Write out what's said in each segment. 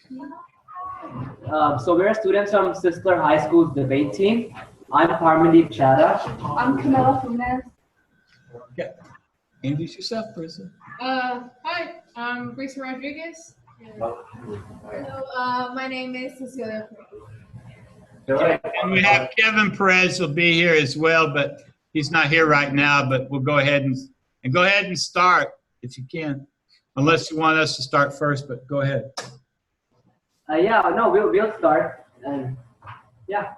So we're students from Sisler High School's debate team. I'm Parmandeep Chadha. I'm Camila Funes. Okay. Introduce yourself, Brisa. Hi, I'm Syrian Refugees. Hello, my name is Cecilia. And we have Kevin Perez will be here as well, but he's not here right now. But we'll go ahead and start if you can, unless you want us to start first. But go ahead. We'll start. And yeah.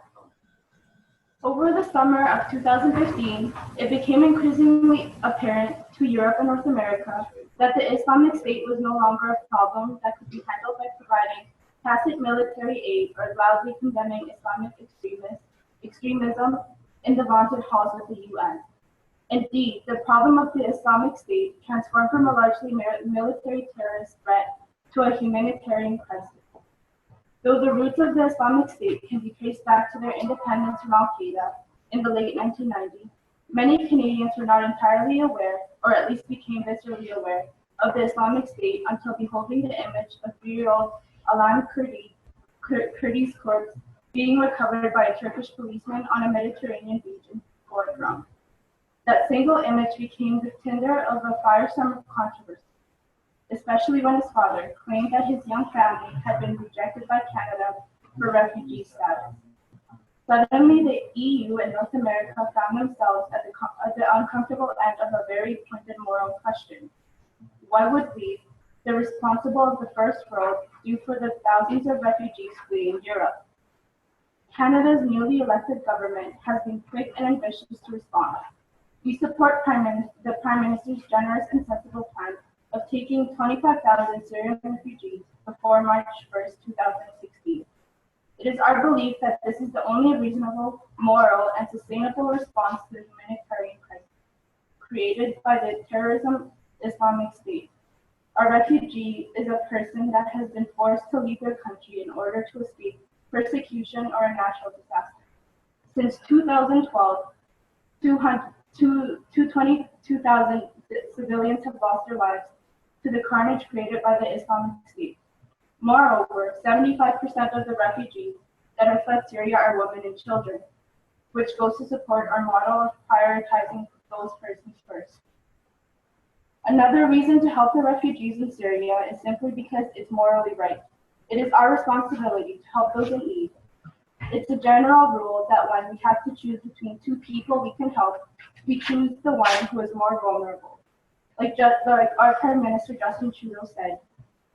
Over the summer of 2015, it became increasingly apparent to Europe and North America that the Islamic State was no longer a problem that could be handled by providing tacit military aid or loudly condemning Islamic extremism in the vaunted halls of the UN. Indeed, the problem of the Islamic State transformed from a largely military terrorist threat to a humanitarian crisis. Though the roots of the Islamic State can be traced back to their independence from Al-Qaeda in the late 1990s, many Canadians were not entirely aware, or at least became viscerally aware, of the Islamic State until beholding the image of 3-year-old Alan Kurdi's corpse being recovered by a Turkish policeman on a Mediterranean beach in Fort Drum. That single image became the tinder of a firestorm of controversy, especially when his father claimed that his young family had been rejected by Canada for refugee status. Suddenly, the EU and North America found themselves at the uncomfortable end of a very pointed moral question. What would we, the responsible of the First World, do for the thousands of refugees fleeing Europe? Canada's newly elected government has been quick and ambitious to respond. We support the Prime Minister's generous and sensible plan of taking 25,000 Syrian refugees before March 1st, 2016. It is our belief that this is the only reasonable, moral, and sustainable response to the humanitarian crisis created by the terrorism Islamic State. A refugee is a person that has been forced to leave their country in order to escape persecution or a natural disaster. Since 2012, 22,000 civilians have lost their lives to the carnage created by the Islamic State. Moreover, 75% of the refugees that have fled Syria are women and children, which goes to support our model of prioritizing those persons first. Another reason to help the refugees in Syria is simply because it's morally right. It is our responsibility to help those in need. It's a general rule that when we have to choose between two people we can help, we choose the one who is more vulnerable. Like our Prime Minister Justin Trudeau said,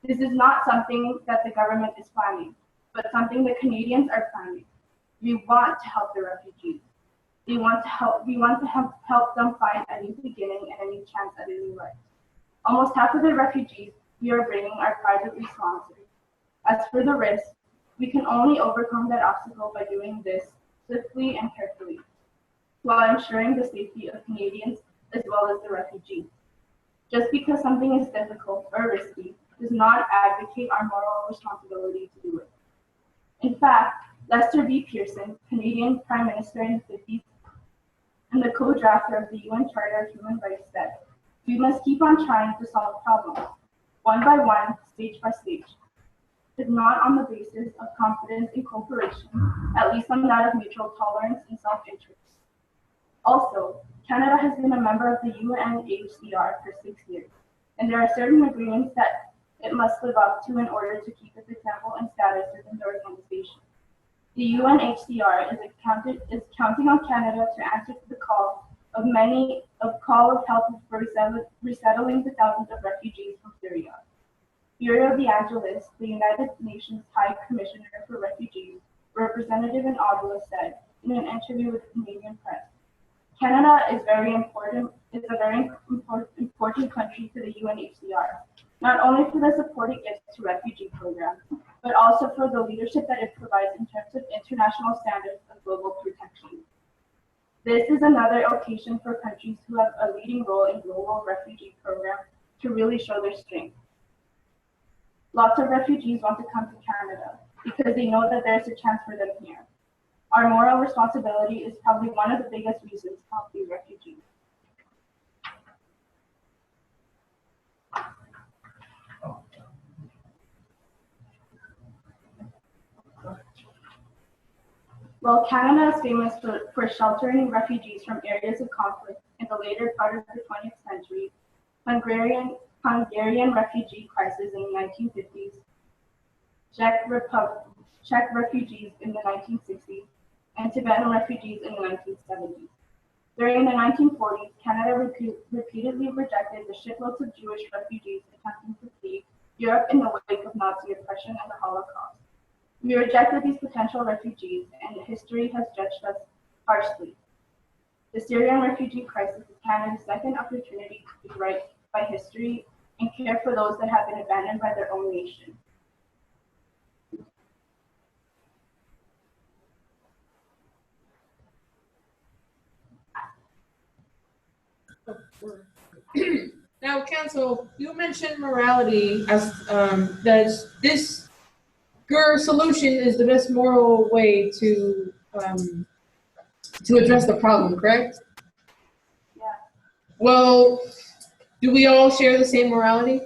this is not something that the government is planning, but something the Canadians are planning. We want to help the refugees. We want to help them find a new beginning and a new chance at a new life. Almost half of the refugees we are bringing are privately sponsored. As for the risk, we can only overcome that obstacle by doing this swiftly and carefully, while ensuring the safety of Canadians as well as the refugees. Just because something is difficult or risky does not advocate our moral responsibility to do it. In fact, Lester B. Pearson, Canadian Prime Minister in the 50s, and the co-drafter of the UN Charter of Human Rights said, we must keep on trying to solve problems, one by one, stage by stage. If not on the basis of confidence and cooperation, at least on that of mutual tolerance and self-interest. Also, Canada has been a member of the UNHCR for 6 years, and there are certain agreements that it must live up to in order to keep its example and status within the organization. The UNHCR is counting on Canada to answer to the call of help for resettling the thousands of refugees from Syria. Bureau de Angelis, the United Nations High Commissioner for Refugees, representative in Ottawa, said in an interview with the Canadian press, Canada is a very important country to the UNHCR, not only for the support it gives to refugee programs, but also for the leadership that it provides in terms of international standards of global protection. This is another occasion for countries who have a leading role in global refugee programs to really show their strength. Lots of refugees want to come to Canada because they know that there's a chance for them here. Our moral responsibility is probably one of the biggest reasons to help these refugees. While Canada is famous for sheltering refugees from areas of conflict in the later part of the 20th century, Hungarian refugee crisis in the 1950s, Czech refugees in the 1960s, and Tibetan refugees in the 1970s. During the 1940s, Canada repeatedly rejected the shiploads of Jewish refugees attempting to flee Europe in the wake of Nazi oppression and the Holocaust. We rejected these potential refugees, and history has judged us harshly. The Syrian refugee crisis is Canada's second opportunity to do right by history and care for those that have been abandoned by their own nation. Now, Council, you mentioned morality as that this your solution is the best moral way to address the problem, correct? Yeah. Well, do we all share the same morality?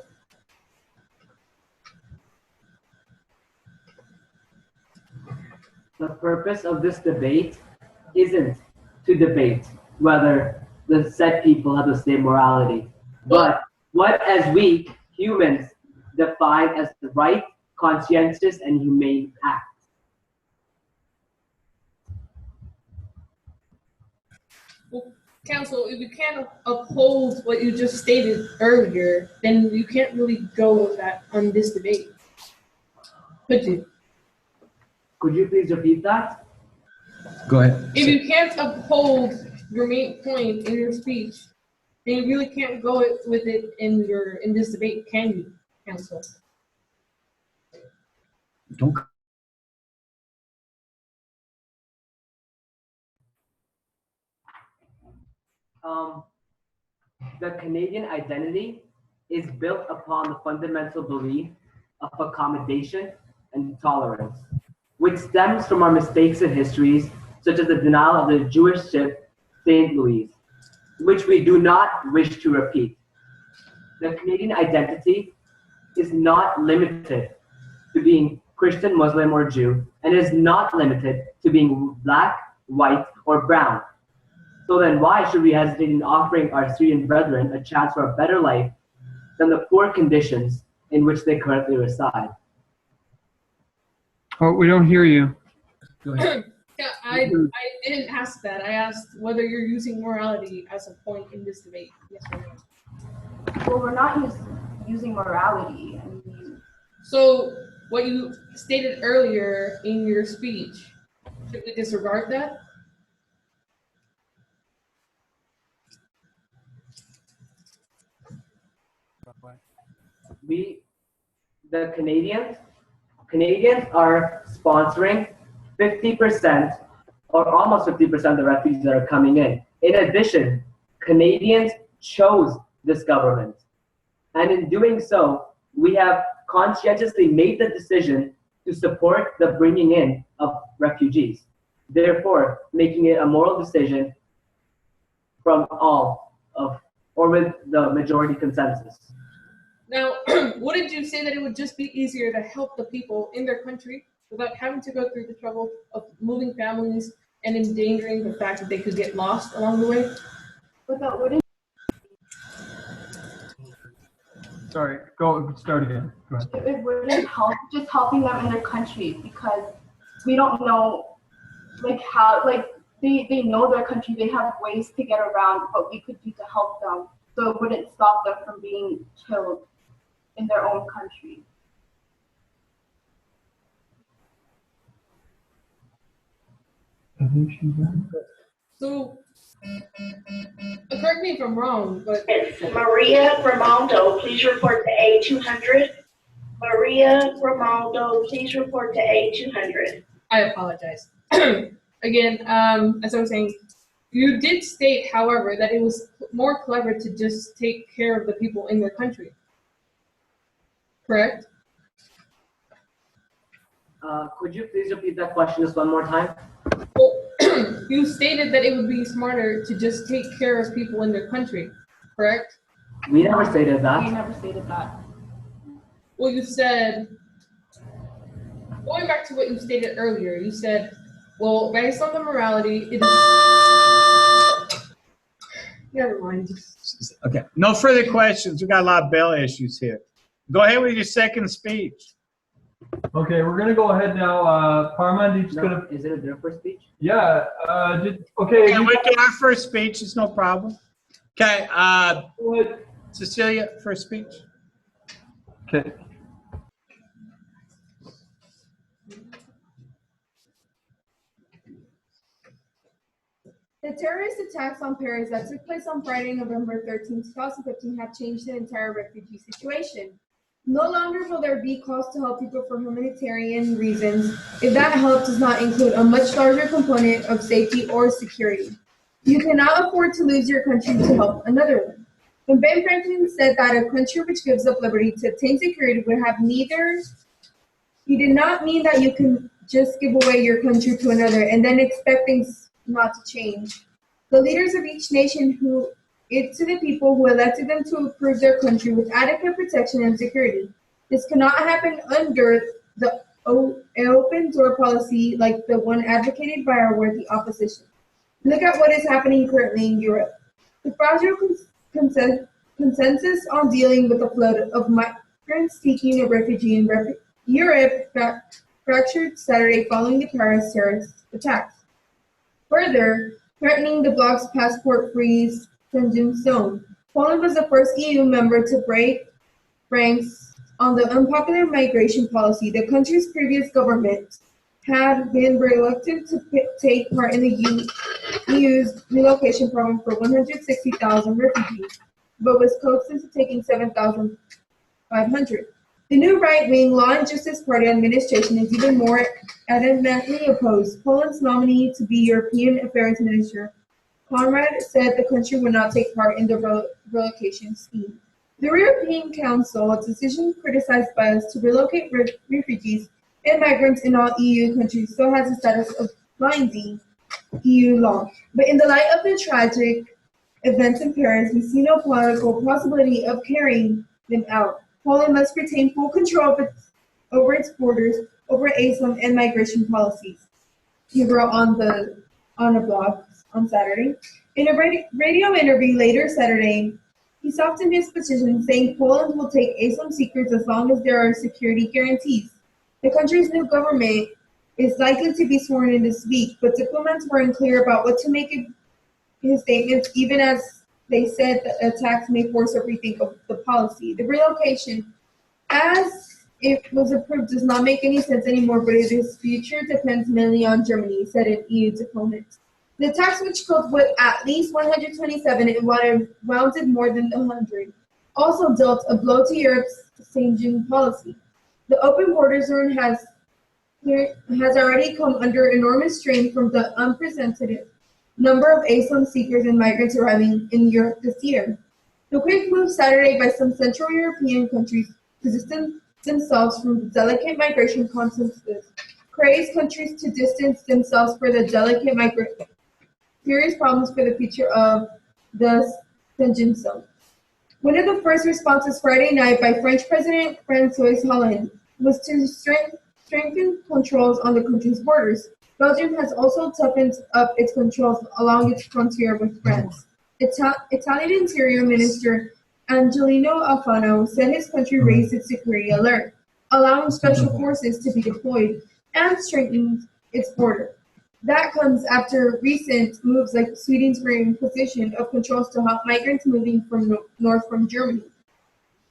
The purpose of this debate isn't to debate whether the said people have the same morality, but what as we humans define as the right, conscientious, and humane act. Well, Council, if you can't uphold what you just stated earlier, then you can't really go with that on this debate, could you? Could you please repeat that? Go ahead. If you can't uphold your main point in your speech, then you really can't go with it in this debate, can you, Council? Don't. The Canadian identity is built upon the fundamental belief of accommodation and tolerance, which stems from our mistakes and histories, such as the denial of the Jewish ship St. Louis, which we do not wish to repeat. The Canadian identity is not limited to being Christian, Muslim, or Jew, and is not limited to being black, white, or brown. So then why should we hesitate in offering our Syrian brethren a chance for a better life than the poor conditions in which they currently reside? Oh, we don't hear you. Go ahead. Yeah, I didn't ask that. I asked whether you're using morality as a point in this debate. Yes or no? Well, we're not using morality. I mean, So what you stated earlier in your speech, should we disregard that? The Canadians are sponsoring 50% or almost 50% of the refugees that are coming in. In addition, Canadians chose this government. And in doing so, we have conscientiously made the decision to support the bringing in of refugees, therefore making it a moral decision from all of, or with the majority consensus. Now, wouldn't you say that it would just be easier to help the people in their country without having to go through the trouble of moving families and endangering the fact that they could get lost along the way? but that wouldn't. Sorry, go start again. Go ahead. It wouldn't help just helping them in their country, because we don't know like how, like they know their country, they have ways to get around what we could do to help them, so it wouldn't stop them from being killed in their own country. So, correct me if I'm wrong, but It's Maria Grimaldo, please report to A200. Maria Grimaldo, please report to A200. I apologize. Again, as I was saying, you did state, however, that it was more clever to just take care of the people in their country. Correct? Could you please repeat that question just one more time? Well, you stated that it would be smarter to just take care of people in their country, correct? We never stated We that. never stated that. Well, you said, going back to what you stated earlier, you said Well, based on the morality, it is. Never mind. Okay. No further questions. We got a lot of bell issues here. Go ahead with your second speech. Okay, we're gonna go ahead now. Parmandeep's gonna. Is it their first speech? Yeah. Okay. Yeah, we do our first speech. It's no problem. Okay. Cecilia, first speech. Okay. The terrorist attacks on Paris that took place on Friday, November 13, 2015 have changed the entire refugee situation. No longer will there be calls to help people for humanitarian reasons if that help does not include a much larger component of safety or security. You cannot afford to lose your country to help another one. When Ben Franklin said that a country which gives up liberty to obtain security would have neither, he did not mean that you can just give away your country to another and then expect things not to change. The leaders of each nation who it's to the people who elected them to improve their country with adequate protection and security. This cannot happen under the open door policy like the one advocated by our worthy opposition. Look at what is happening currently in Europe. The fragile consensus on dealing with the flood of migrants seeking a refugee in Europe fractured Saturday following the Paris terrorist attacks. Further, threatening the bloc's passport-free Schengen zone. Poland was the first EU member to break ranks on the unpopular migration policy. The country's previous government had been reluctant to take part in the EU's relocation program for 160,000 refugees, but was coaxed into taking 7,500. The new right-wing Law and Justice Party administration is even more adamantly opposed. Poland's nominee to be European Affairs Minister, Conrad, said the country would not take part in the relocation scheme. The European Council, a decision criticized by us to relocate refugees and migrants in all EU countries, still has the status of binding EU law. But in the light of the tragic events in Paris, we see no political possibility of carrying them out. Poland must retain full control over its borders, over asylum and migration policies, he wrote on a blog on Saturday. In a radio interview later Saturday, he softened his position, saying Poland will take asylum seekers as long as there are security guarantees. The country's new government is likely to be sworn in this week, but diplomats were unclear about what to make of his statements, even as they said the attacks may force a rethink of the policy. The relocation, as it was approved, does not make any sense anymore, but its future depends mainly on Germany, said an EU diplomat. The attacks, which killed at least 127 and wounded more than 100, also dealt a blow to Europe's Schengen policy. The open border zone has already come under enormous strain from the unprecedented number of asylum seekers and migrants arriving in Europe this year. The quick move Saturday by some Central European countries to distance themselves from the delicate migration consensus creates countries to distance themselves for the delicate migration. Serious problems for the future of the Schengen zone. One of the first responses Friday night by French President François Hollande was to strengthen controls on the country's borders. Belgium has also toughened up its controls along its frontier with France. Italian Interior Minister Angelino Alfano said his country raised its security alert, allowing special forces to be deployed and strengthening its border. That comes after recent moves like Sweden's reimposition of controls to help migrants moving north from Germany.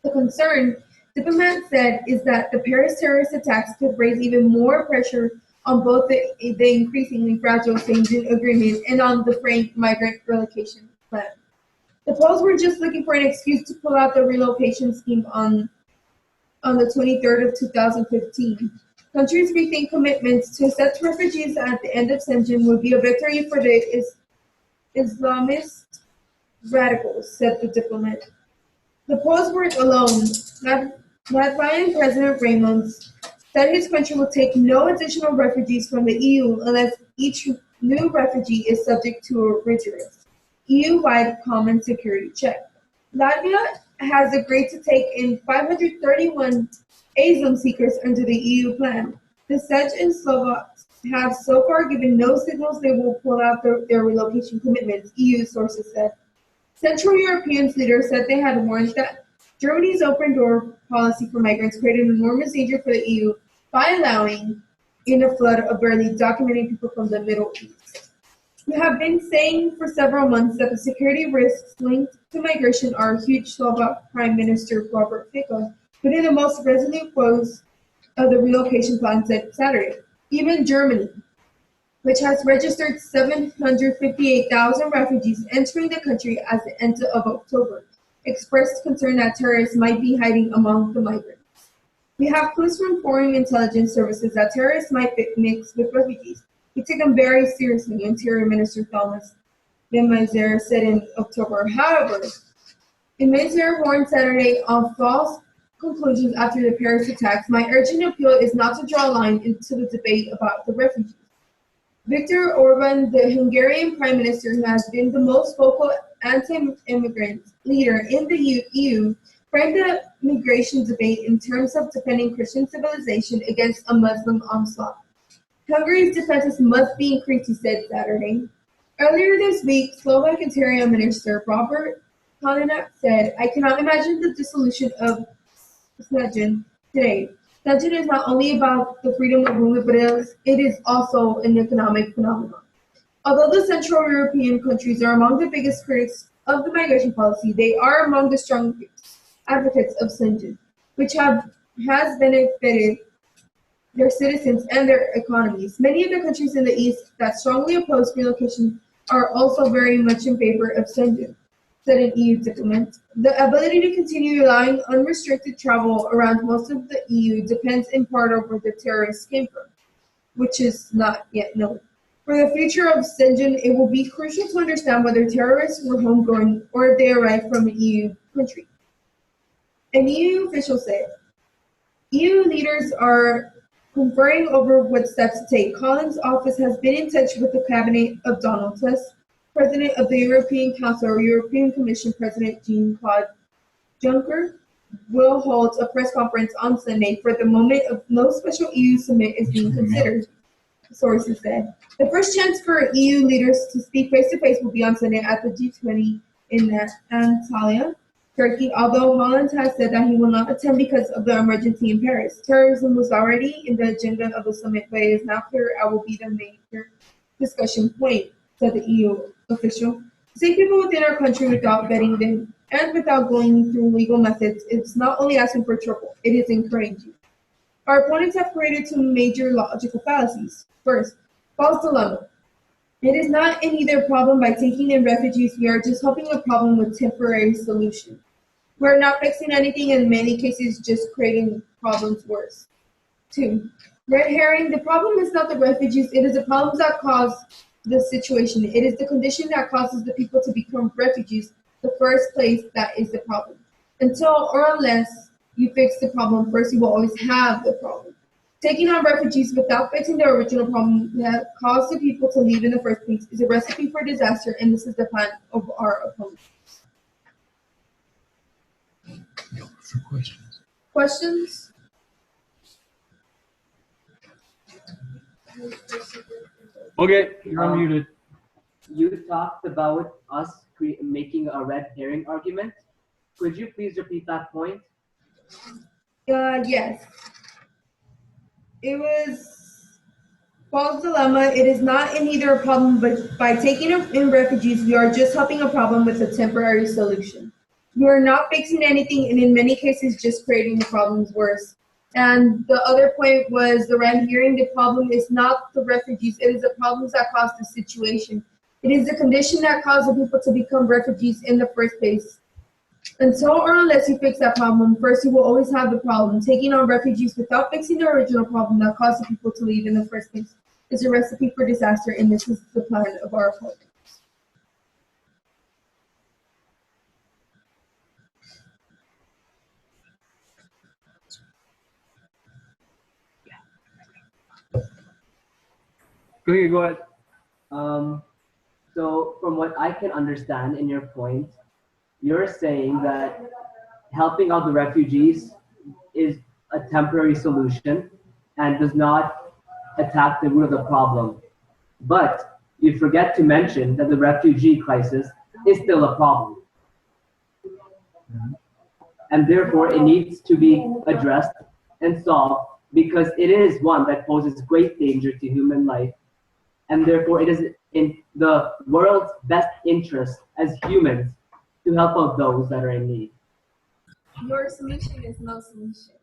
The concern, diplomats said, is that the Paris terrorist attacks could raise even more pressure on both the increasingly fragile Schengen agreement and on the frank migrant relocation plan. The Poles were just looking for an excuse to pull out the relocation scheme on the 23rd of 2015. Countries rethink commitments to accept refugees at the end of Schengen would be a victory for the Islamist radicals, said the diplomat. The Poles weren't alone. Latvian President Raimons said his country will take no additional refugees from the EU unless each new refugee is subject to a rigorous EU-wide common security check. Latvia has agreed to take in 531 asylum seekers under the EU plan. The Czech and have so far given no signals they will pull out their relocation commitments, EU sources said. Central European leaders said they had warned that Germany's open door policy for migrants created enormous danger for the EU by allowing in a flood of barely documented people from the Middle East. We have been saying for several months that the security risks linked to migration are a huge, Slovak Prime Minister Robert Fico put in the most resolute quotes of the relocation plan said Saturday. Even Germany, which has registered 758,000 refugees entering the country as the end of October, expressed concern that terrorists might be hiding among the migrants. We have clues from foreign intelligence services that terrorists might mix with refugees. We take them very seriously, Interior Minister Thomas de Maizière said in October. However, de Maizière warned Saturday on false conclusions after the Paris attacks. My urgent appeal is not to draw a line into the debate about the refugees. Viktor Orban, the Hungarian Prime Minister, who has been the most vocal anti-immigrant leader in the EU, framed the migration debate in terms of defending Christian civilization against a Muslim onslaught. Hungary's defenses must be increased, he said Saturday. Earlier this week, Slovak Interior Minister Robert Kalinak said, I cannot imagine the dissolution of Snedgen today. Snedgen is not only about the freedom of movement, but it is also an economic phenomenon. Although the Central European countries are among the biggest critics of the migration policy, they are among the strongest advocates of Schengen, which has benefited their citizens and their economies. Many of the countries in the East that strongly oppose relocation are also very much in favor of Schengen, said an EU diplomat. The ability to continue allowing unrestricted travel around most of the EU depends in part on where the terrorists came from, which is not yet known. For the future of Schengen, it will be crucial to understand whether terrorists were homegrown or if they arrived from an EU country. An EU official said, EU leaders are conferring over what steps to take. Collins' office has been in touch with the cabinet of Donald Tusk, President of the European Council or European Commission President Jean-Claude Juncker will hold a press conference on Sunday. For the moment, no special EU summit is being considered, sources said. The first chance for EU leaders to speak face-to-face will be on Sunday at the G20 in Antalya, Turkey, although Holland has said that he will not attend because of the emergency in Paris. Terrorism was already in the agenda of the summit, but it is now clear it will be the major discussion point, said the EU official. To take people within our country without vetting them and without going through legal methods, it's not only asking for trouble, it is encouraging. Our opponents have created two major logical fallacies. First, false dilemma. It is not an either problem by taking in refugees, we are just helping a problem with temporary solution. We're not fixing anything, in many cases just creating problems worse. 2. Red herring, the problem is not the refugees, it is the problems that cause the situation. It is the condition that causes the people to become refugees, the first place that is the problem. Until or unless you fix the problem first, you will always have the problem. Taking on refugees without fixing the original problem that caused the people to leave in the first place is a recipe for disaster, and this is the plan of our opponents. For questions. Questions? Okay, you're unmuted. You talked about us making a red herring argument. Could you please repeat that point? Yes. It was false dilemma. It is not in either a problem, but by taking in refugees, we are just helping a problem with a temporary solution. We are not fixing anything, and in many cases, just creating the problems worse. And the other point was the red herring. The problem is not the refugees. It is the problems that cause the situation. It is the condition that caused the people to become refugees in the first place. Until or unless you fix that problem, first you will always have the problem. Taking on refugees without fixing the original problem that caused the people to leave in the first place is a recipe for disaster, and this is the plan of our opponents. Go ahead. So from what I can understand in your point, you're saying that helping out the refugees is a temporary solution and does not attack the root of the problem. But you forget to mention that the refugee crisis is still a problem. And therefore, it needs to be addressed and solved because it is one that poses great danger to human life. And therefore, it is in the world's best interest as humans to help out those that are in need. Your solution is no solution.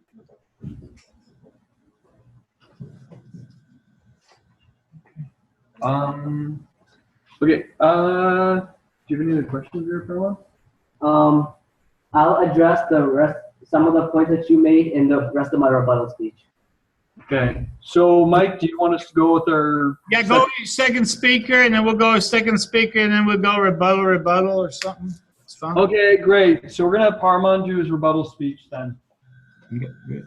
Okay. Do you have any other questions there, Paolo? I'll address some of the points that you made in the rest of my rebuttal speech. Okay. So, Mike, do you want us to go with our? Yeah, go second speaker, and then we'll go second speaker, and then we'll go rebuttal or something. It's fine. Okay, great. So we're gonna have Parman do his rebuttal speech then. Okay, good.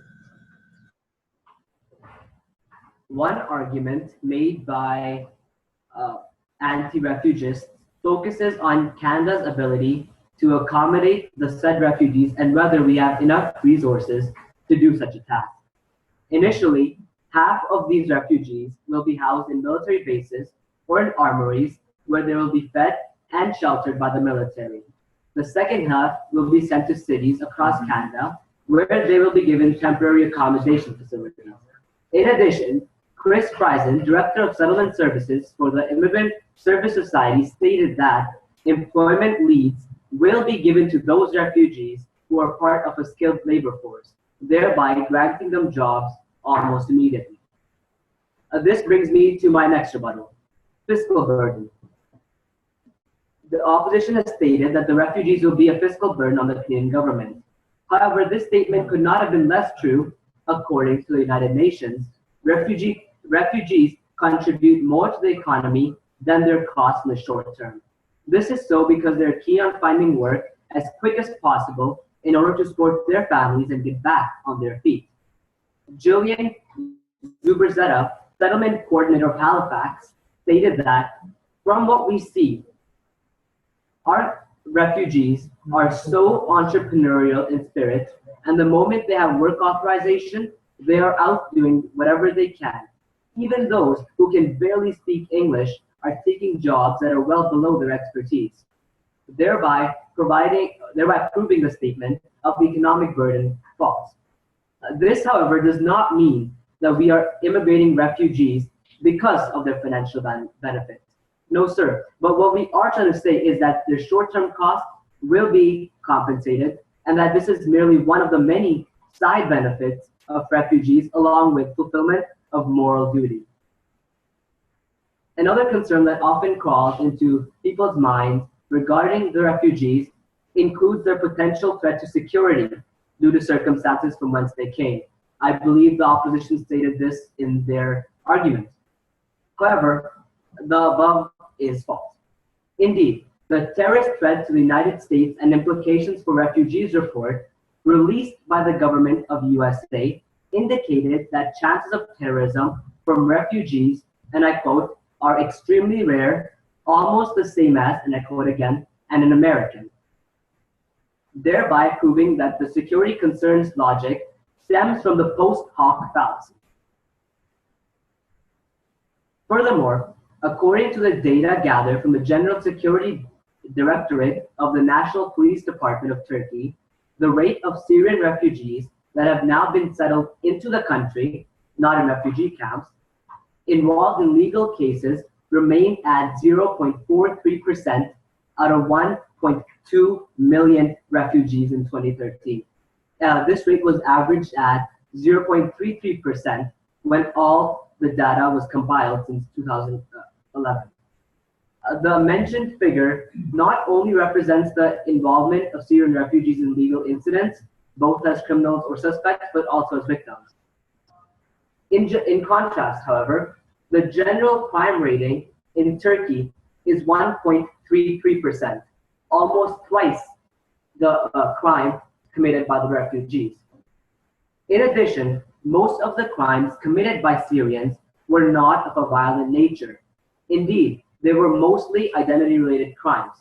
One argument made by anti-refugists focuses on Canada's ability to accommodate the said refugees and whether we have enough resources to do such a task. Initially, half of these refugees will be housed in military bases or in armories where they will be fed and sheltered by the military. The second half will be sent to cities across Canada where they will be given temporary accommodation facilities. In addition, Chris Friesen, Director of Settlement Services for the Immigrant Service Society, stated that employment leads will be given to those refugees who are part of a skilled labor force, thereby granting them jobs almost immediately. This brings me to my next rebuttal, fiscal burden. The opposition has stated that the refugees will be a fiscal burden on the Canadian government. However, this statement could not have been less true. According to the United Nations, refugees contribute more to the economy than their costs in the short term. This is so because they're keen on finding work as quick as possible in order to support their families and get back on their feet. Jillian Zuberzetta, settlement coordinator of Halifax, stated that from what we see, our refugees are so entrepreneurial in spirit, and the moment they have work authorization, they are out doing whatever they can. Even those who can barely speak English are taking jobs that are well below their expertise, thereby proving the statement of the economic burden false. This, however, does not mean that we are immigrating refugees because of their financial benefit. No, sir. But what we are trying to say is that their short-term costs will be compensated, and that this is merely one of the many side benefits of refugees, along with fulfillment of moral duty. Another concern that often crawls into people's minds regarding the refugees includes their potential threat to security due to circumstances from whence they came. I believe the opposition stated this in their argument. However, the above is false. Indeed, the terrorist threat to the United States and implications for refugees report released by the government of USA indicated that chances of terrorism from refugees, and I quote, are extremely rare, almost the same as, and I quote again, an American, thereby proving that the security concerns logic stems from the post hoc fallacy. Furthermore, according to the data gathered from the General Security Directorate of the National Police Department of Turkey, the rate of Syrian refugees that have now been settled into the country, not in refugee camps, involved in legal cases remain at 0.43% out of 1.2 million refugees in 2013. This rate was averaged at 0.33% when all the data was compiled since 2011. The mentioned figure not only represents the involvement of Syrian refugees in legal incidents, both as criminals or suspects, but also as victims. In contrast, however, the general crime rating in Turkey is 1.33%, almost twice the crime committed by the refugees. In addition, most of the crimes committed by Syrians were not of a violent nature. Indeed, they were mostly identity-related crimes.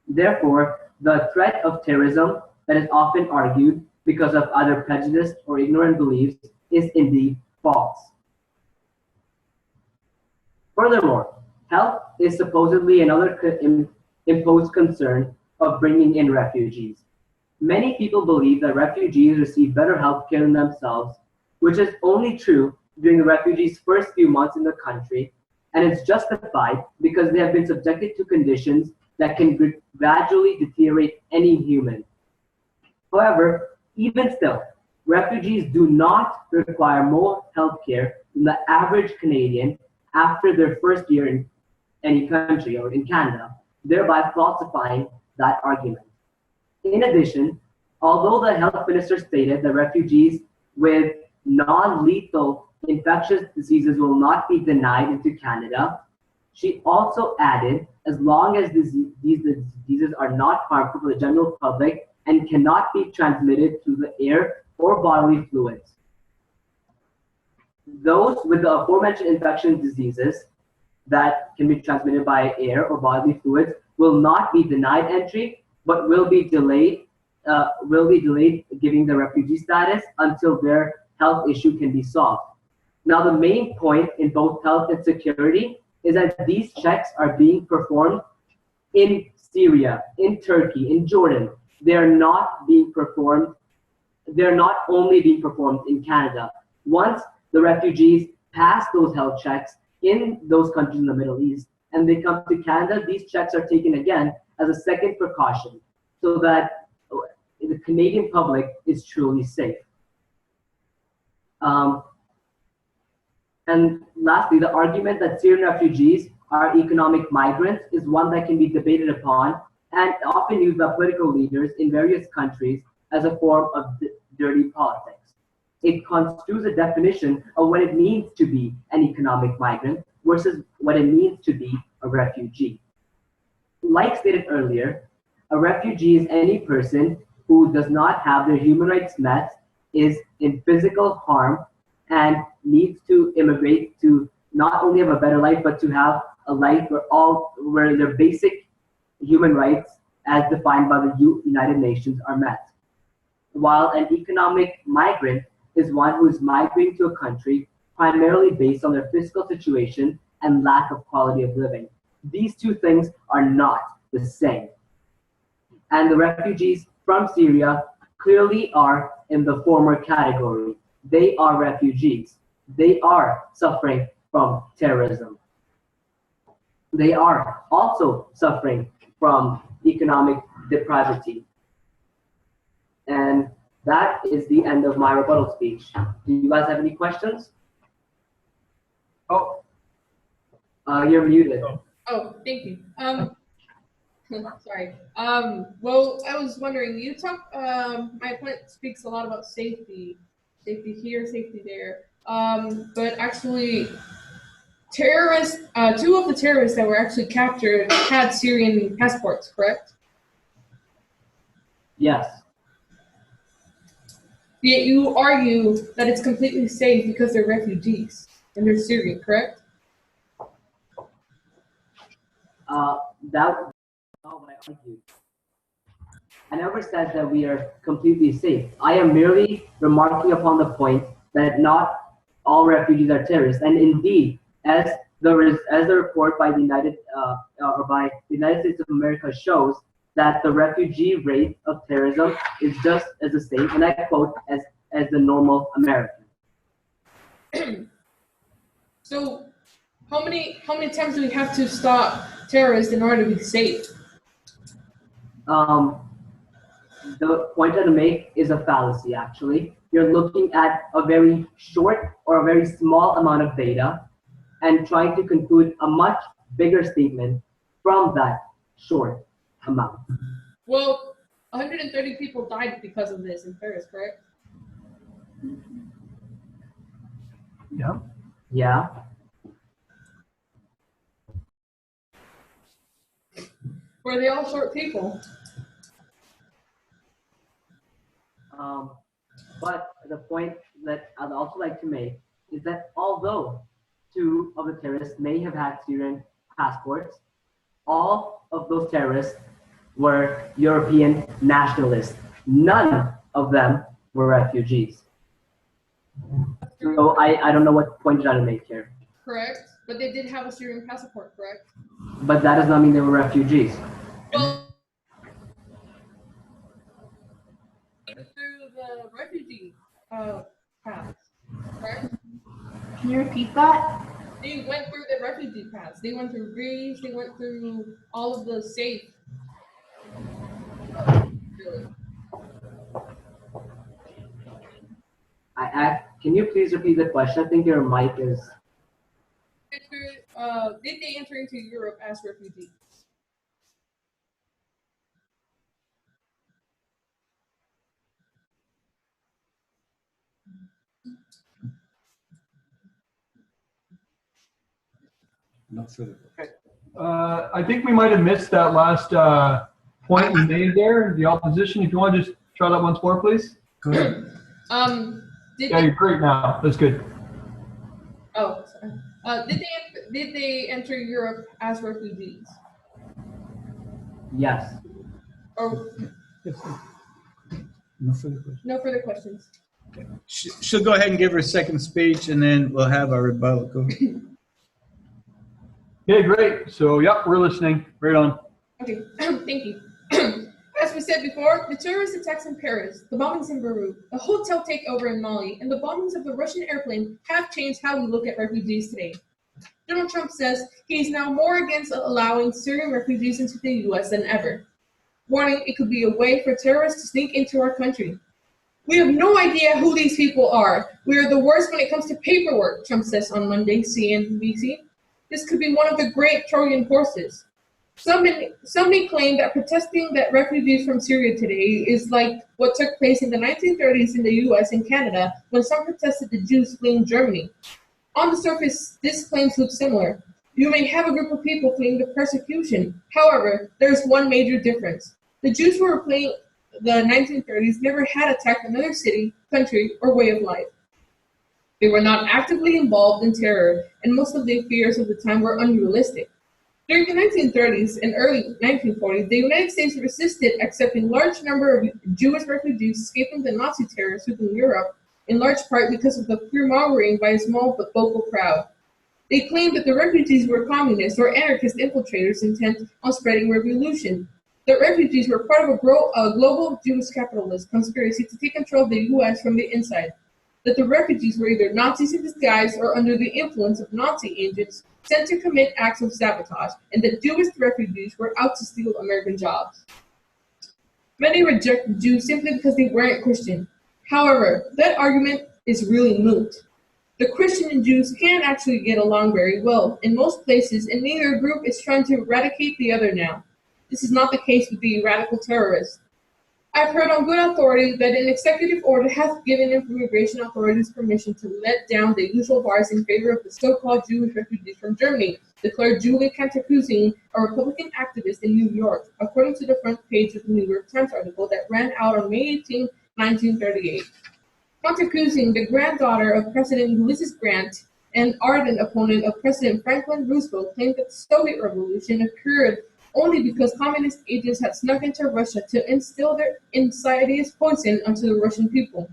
Therefore, the threat of terrorism that is often argued because of either prejudiced or ignorant beliefs is indeed false. Furthermore, health is supposedly another imposed concern of bringing in refugees. Many people believe that refugees receive better health care than themselves, which is only true during the refugees' first few months in the country, and it's justified because they have been subjected to conditions that can gradually deteriorate any human. However, even still, refugees do not require more health care than the average Canadian after their first year in any country or in Canada, thereby falsifying that argument. In addition, although the health minister stated that refugees with non-lethal infectious diseases will not be denied into Canada, she also added, as long as these diseases are not harmful to the general public and cannot be transmitted through the air or bodily fluids. Those with the aforementioned infectious diseases that can be transmitted by air or bodily fluids will not be denied entry, but will be delayed giving the refugee status until their health issue can be solved. Now, the main point in both health and security is that these checks are being performed in Syria, in Turkey, in Jordan. They're not only being performed in Canada. Once the refugees pass those health checks in those countries in the Middle East and they come to Canada, these checks are taken again as a second precaution so that the Canadian public is truly safe. And lastly, the argument that Syrian refugees are economic migrants is one that can be debated upon and often used by political leaders in various countries as a form of dirty politics. It construes a definition of what it means to be an economic migrant versus what it means to be a refugee. Like stated earlier, a refugee is any person who does not have their human rights met, is in physical harm, and needs to immigrate to not only have a better life, but to have a life where their basic human rights as defined by the United Nations are met. While an economic migrant is one who is migrating to a country primarily based on their fiscal situation and lack of quality of living. These two things are not the same. And the refugees from Syria clearly are in the former category. They are refugees. They are suffering from terrorism. They are also suffering from economic depravity. And that is the end of my rebuttal speech. Do you guys have any questions? Oh, you're muted. Oh, thank you. Sorry. Well, I was wondering, you talk, my opponent speaks a lot about safety here, safety there. But actually, terrorists, two of the terrorists that were actually captured had Syrian passports, correct? Yes. Yet you argue that it's completely safe because they're refugees and they're Syrian, correct? That's not what I argued. I never said that we are completely safe. I am merely remarking upon the point that not all refugees are terrorists, and indeed, as the report by the United States of America shows, that the refugee rate of terrorism is just as the same, and I quote, as the normal American. So, how many times do we have to stop terrorists in order to be safe? The point I'm to make is a fallacy, actually. You're looking at a very short or a very small amount of data and trying to conclude a much bigger statement from that short amount. Well, 130 people died because of this in Paris, correct? Yeah. Yeah. Were they all short people? But the point that I'd also like to make is that although two of the terrorists may have had Syrian passports, all of those terrorists were European nationalists. None of them were refugees. So I don't know what point you're trying to make here. Correct. But they did have a Syrian passport, correct? But that does not mean they were refugees. Well, through the refugee path, correct? Can you repeat that? They went through the refugee paths. They went through Greece. They went through all of the safe. Really. Can you please repeat the question? I think your mic is. Did they enter into Europe as refugees? No further. I think we might have missed that last point you made there, the opposition. If you want to just try that once more, please. Go ahead. Yeah, you're great now. That's good. Oh, sorry. Did they enter Europe as refugees? Yes. Or No further questions. no further questions? She'll go ahead and give her second speech, and then we'll have our rebuttal. Go ahead. Okay, great. So, yeah, we're listening. Right on. Okay, thank you. As we said before, the terrorist attacks in Paris, the bombings in Beirut, the hotel takeover in Mali, and the bombings of the Russian airplane have changed how we look at refugees today. Donald Trump says he is now more against allowing Syrian refugees into the U.S. than ever, warning it could be a way for terrorists to sneak into our country. We have no idea who these people are. We are the worst when it comes to paperwork, Trump says on Monday, CNBC. This could be one of the great Trojan horses. Some may claim that protesting that refugees from Syria today is like what took place in the 1930s in the US and Canada when some protested the Jews fleeing Germany. On the surface, this claims look similar. You may have a group of people fleeing the persecution. However, there is one major difference. The Jews who were fleeing the 1930s never had attacked another city, country, or way of life. They were not actively involved in terror, and most of their fears of the time were unrealistic. During the 1930s and early 1940s, the United States resisted accepting large number of Jewish refugees escaping the Nazi terror sweeping Europe, in large part because of the fear-mongering by a small but vocal crowd. They claimed that the refugees were communist or anarchist infiltrators intent on spreading revolution. The refugees were part of a global Jewish capitalist conspiracy to take control of the U.S. from the inside. That the refugees were either Nazis in disguise or under the influence of Nazi agents sent to commit acts of sabotage, and that Jewish refugees were out to steal American jobs. Many reject Jews simply because they weren't Christian. However, that argument is really moot. The Christian and Jews can actually get along very well in most places, and neither group is trying to eradicate the other now. This is not the case with the radical terrorists. I've heard on good authority that an executive order has given immigration authorities permission to let down the usual bars in favor of the so-called Jewish refugees from Germany, declared Julie Kanterkusing, a Republican activist in New York, according to the front page of the New York Times article that ran out on May 18, 1938. Kanterkusing, the granddaughter of President Ulysses Grant and ardent opponent of President Franklin Roosevelt, claimed that the Soviet Revolution occurred only because communist agents had snuck into Russia to instill their insidious poison onto the Russian people.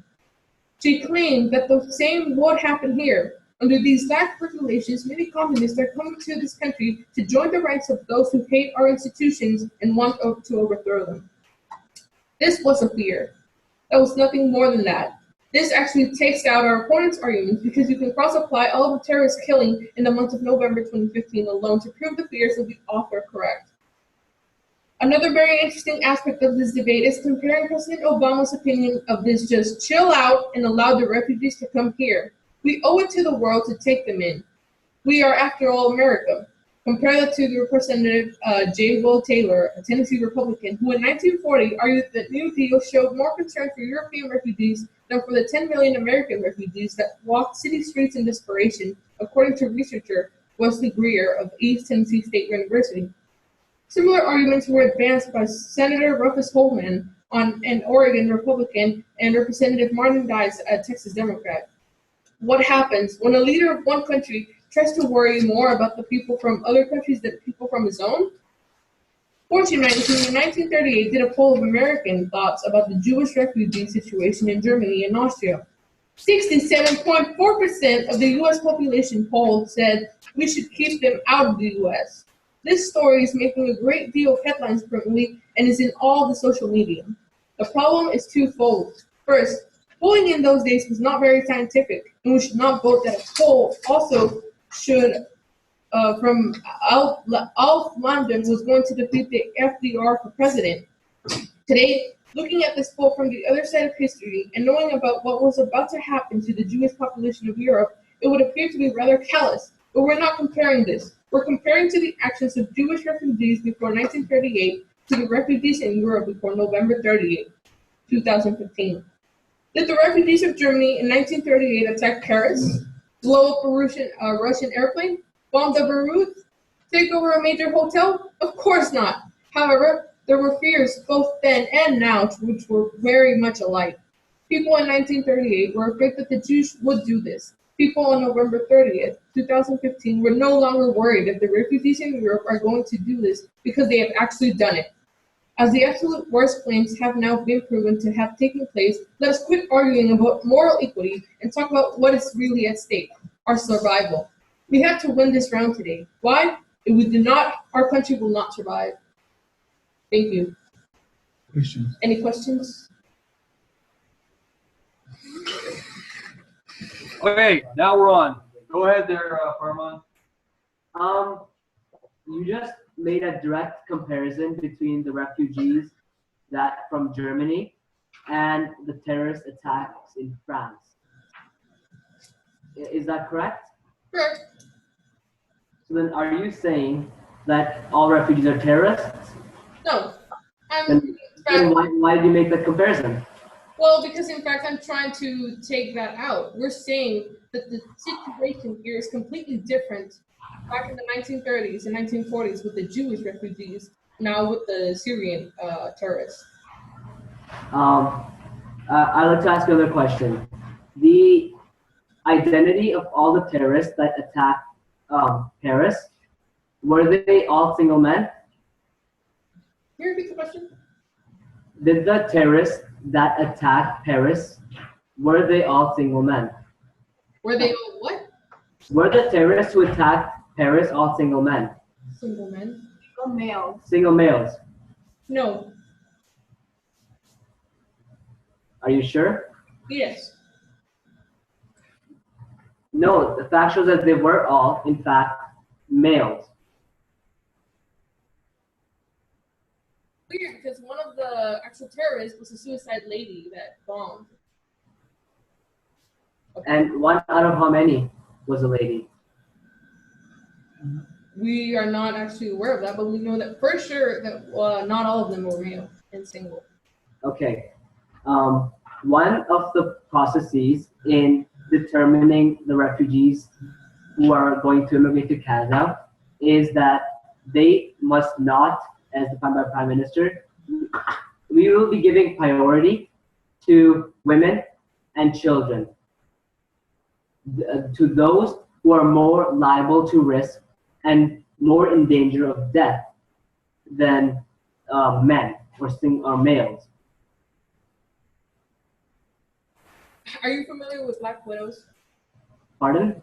She claimed that the same would happen here. Under these lax regulations, many communists are coming to this country to join the ranks of those who hate our institutions and want to overthrow them. This was a fear. That was nothing more than that. This actually takes out our opponent's arguments because you can cross-apply all of the terrorist killing in the month of November 2015 alone to prove the fears of the author correct. Another very interesting aspect of this debate is comparing President Obama's opinion of this just chill out and allow the refugees to come here. We owe it to the world to take them in. We are, after all, America. Compare that to the Representative J. Will Taylor, a Tennessee Republican, who in 1940 argued that New Deal showed more concern for European refugees than for the 10 million American refugees that walked city streets in desperation, according to researcher Wesley Greer of East Tennessee State University. Similar arguments were advanced by Senator Rufus Holman, an Oregon Republican, and Representative Martin Dice, a Texas Democrat. What happens when a leader of one country tries to worry more about the people from other countries than people from his own? Fortune magazine in 1938 did a poll of American thoughts about the Jewish refugee situation in Germany and Austria. 67.4% of the U.S. population polled said we should keep them out of the U.S. This story is making a great deal of headlines currently and is in all the social media. The problem is twofold. First, polling in those days was not very scientific, and we should not vote that a poll also should from Alf London was going to defeat the FDR for president. Today, looking at this poll from the other side of history and knowing about what was about to happen to the Jewish population of Europe, it would appear to be rather callous. But we're not comparing this. We're comparing to the actions of Jewish refugees before 1938 to the refugees in Europe before November 30th, 2015. Did the refugees of Germany in 1938 attack Paris, blow up a Russian airplane, bomb the Beirut, take over a major hotel? Of course not. However, there were fears both then and now which were very much alike. People in 1938 were afraid that the Jews would do this. People on November 30th, 2015 were no longer worried that the refugees in Europe are going to do this because they have actually done it. As the absolute worst claims have now been proven to have taken place, let us quit arguing about moral equity and talk about what is really at stake, our survival. We have to win this round today. Why? If we do not, our country will not survive. Thank you. Questions? Any questions? Okay, now we're on. Go ahead there, Farman. You just made a direct comparison between the refugees that from Germany and the terrorist attacks in France. Is that correct? Correct. So then are you saying that all refugees are terrorists? No. Then why did you make that comparison? Well, because in fact, I'm trying to take that out. We're saying that the situation here is completely different back in the 1930s and 1940s with the Jewish refugees, now with the Syrian terrorists. I'd like to ask you another question. The identity of all the terrorists that attacked Paris, were they all single men? Can you repeat the question? Did the terrorists that attacked Paris, were they all single men? Were they all what? Were the terrorists who attacked Paris all single men? Single men? Single males. Single males? No. Are you sure? Yes. No, the fact shows that they were all, in fact, males. Weird, because one of the actual terrorists was a suicide lady that bombed. Okay. And one out of how many was a lady? We are not actually aware of that, but we know that for sure that not all of them were male and single. Okay. One of the processes in determining the refugees who are going to immigrate to Canada is that they must not, as defined by the Prime Minister, we will be giving priority to women and children, to those who are more liable to risk and more in danger of death than men or males. Are you familiar with Black widows? Pardon?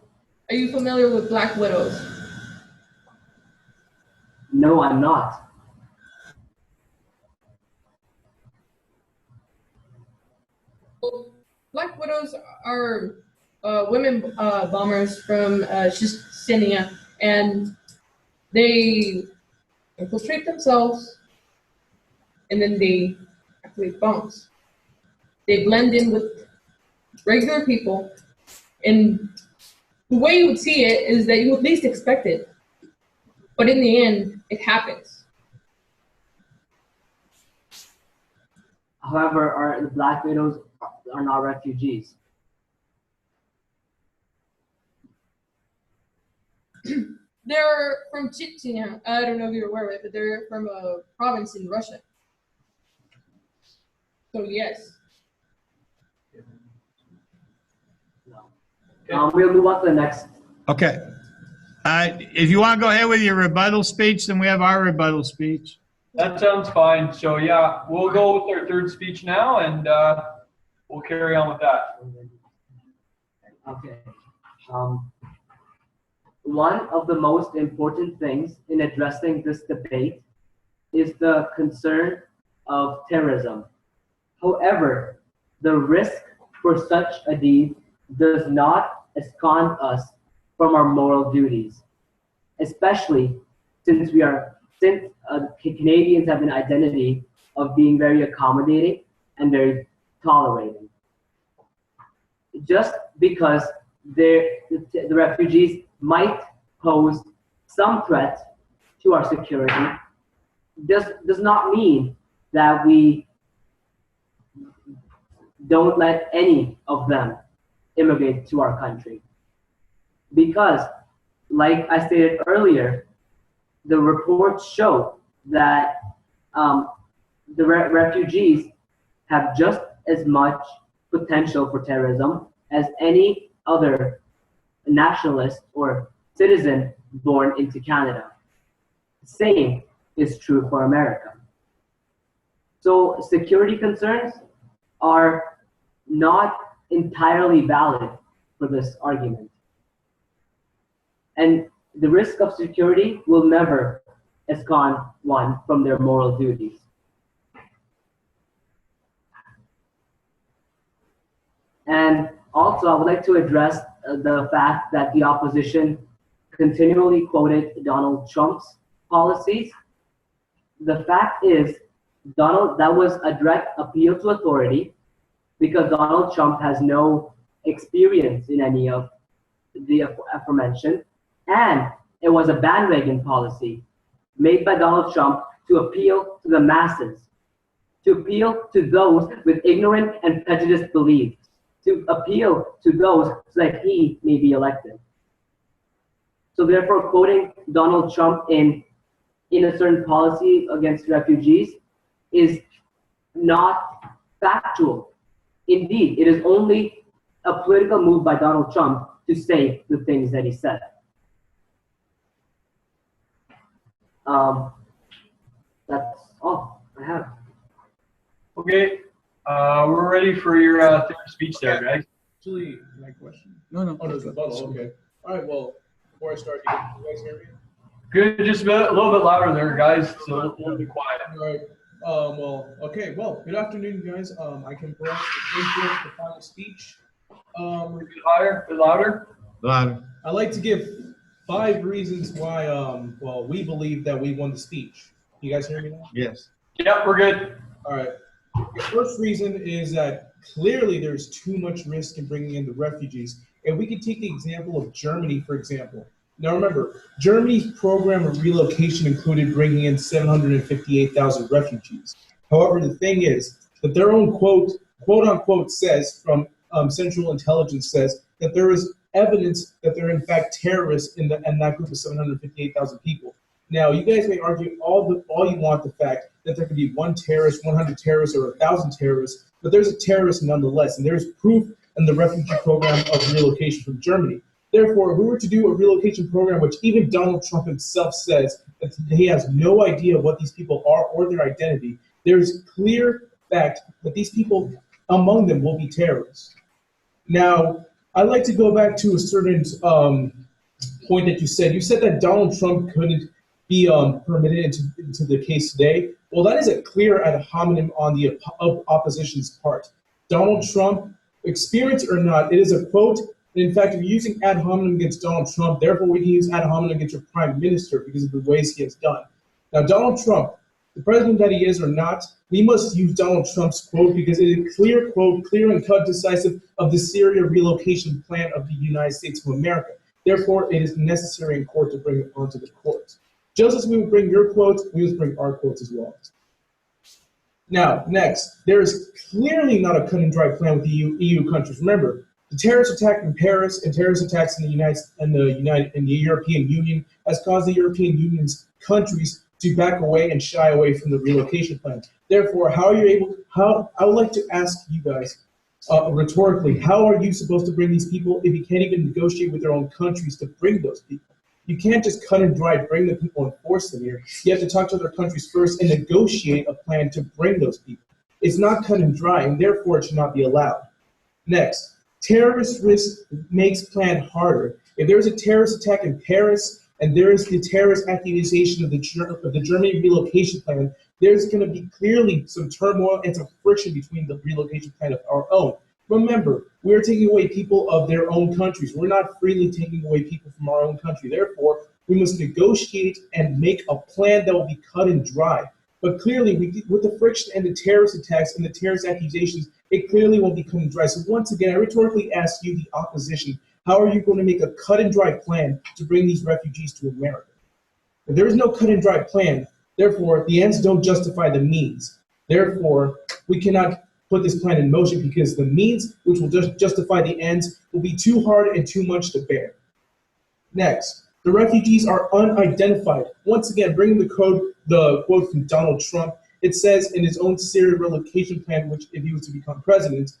Are you familiar with Black widows? No, I'm not. Well, Black widows are women bombers from Chechnya, and they infiltrate themselves, and then they activate bombs. They blend in with regular people, and the way you would see it is that you would least expect it, but in the end, it happens. However, the Black widows are not refugees. They're from Chechnya. I don't know if you're aware of it, but they're from a province in Russia. So yes. We'll move on to the next. Okay. If you want to go ahead with your rebuttal speech, then we have our rebuttal speech. That sounds fine. So yeah, we'll go with our third speech now, and we'll carry on with that. Okay. One of the most important things in addressing this debate is the concern of terrorism. However, the risk for such a deed does not abscond us from our moral duties, especially since Canadians have an identity of being very accommodating and very tolerating. Just because the refugees might pose some threat to our security does not mean that we don't let any of them immigrate to our country. Because, like I stated earlier, the reports show that the refugees have just as much potential for terrorism as any other nationalist or citizen born into Canada. The same is true for America. So security concerns are not entirely valid for this argument. And the risk of security will never abscond one from their moral duties. And also, I would like to address the fact that the opposition continually quoted Donald Trump's policies. The fact is, that was a direct appeal to authority because Donald Trump has no experience in any of the aforementioned, and it was a bandwagon policy made by Donald Trump to appeal to the masses, to appeal to those with ignorant and prejudiced beliefs, to appeal to those so that he may be elected. So therefore, quoting Donald Trump in a certain policy against refugees is not factual. Indeed, it is only a political move by Donald Trump to say the things that he said. That's all I have. Okay, we're ready for your third speech there, guys. Actually, my question. No. Oh, there's a rebuttal. Okay. All right. Well, before I start, you guys hear me? Good, just a little bit louder there, guys, so we'll be quiet. All right. Well, okay. Well, good afternoon, guys. I can perhaps input the final speech. A bit higher, a bit louder. Louder. I'd like to give 5 reasons why, well, we believe that we won the speech. You guys hear me now? Yes. Yep, we're good. All right. The first reason is that clearly there's too much risk in bringing in the refugees. And we can take the example of Germany, for example. Now remember, Germany's program of relocation included bringing in 758,000 refugees. However, the thing is that their own quote unquote says from Central Intelligence says that there is evidence that there are in fact terrorists in that group of 758,000 people. Now, you guys may argue all you want the fact that there could be 1 terrorist, 100 terrorists, or 1,000 terrorists, but there's a terrorist nonetheless, and there's proof in the refugee program of relocation from Germany. Therefore, if we were to do a relocation program, which even Donald Trump himself says that he has no idea what these people are or their identity, there's clear fact that these people, among them, will be terrorists. Now, I'd like to go back to a certain point that you said. You said that Donald Trump couldn't be permitted into the case today. Well, that is a clear ad hominem on the opposition's part. Donald Trump, experience or not, it is a quote. In fact, if you're using ad hominem against Donald Trump, therefore we can use ad hominem against your prime minister because of the ways he has done. Now, Donald Trump, the president that he is or not, we must use Donald Trump's quote because it is a clear quote, clear and cut decisive of the Syria relocation plan of the United States of America. Therefore, it is necessary in court to bring it onto the court. Just as we would bring your quotes, we must bring our quotes as well. Now, next, there is clearly not a cut and dry plan with the EU countries. Remember, the terrorist attack in Paris and terrorist attacks in the European Union has caused the European Union's countries to back away and shy away from the relocation plan. Therefore, I would like to ask you guys rhetorically, how are you supposed to bring these people if you can't even negotiate with their own countries to bring those people? You can't just cut and dry bring the people and force them here. You have to talk to other countries first and negotiate a plan to bring those people. It's not cut and dry, and therefore it should not be allowed. Next, terrorist risk makes plan harder. If there's a terrorist attack in Paris and there is the terrorist accusation of the Germany relocation plan, there's going to be clearly some turmoil and some friction between the relocation plan of our own. Remember, we're taking away people of their own countries. We're not freely taking away people from our own country. Therefore, we must negotiate and make a plan that will be cut and dry. But clearly, with the friction and the terrorist attacks and the terrorist accusations, it clearly won't be cut and dry. So once again, I rhetorically ask you, the opposition, how are you going to make a cut and dry plan to bring these refugees to America? If there is no cut and dry plan, therefore, the ends don't justify the means. Therefore, we cannot put this plan in motion because the means, which will just justify the ends, will be too hard and too much to bear. Next, the refugees are unidentified. Once again, bringing the quote from Donald Trump, it says in his own Syria relocation plan, which if he was to become president,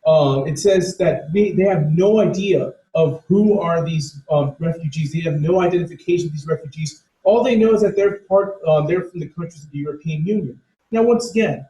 it says that they have no idea of who are these refugees. They have no identification of these refugees. All they know is that they're from the countries of the European Union. Now, once again,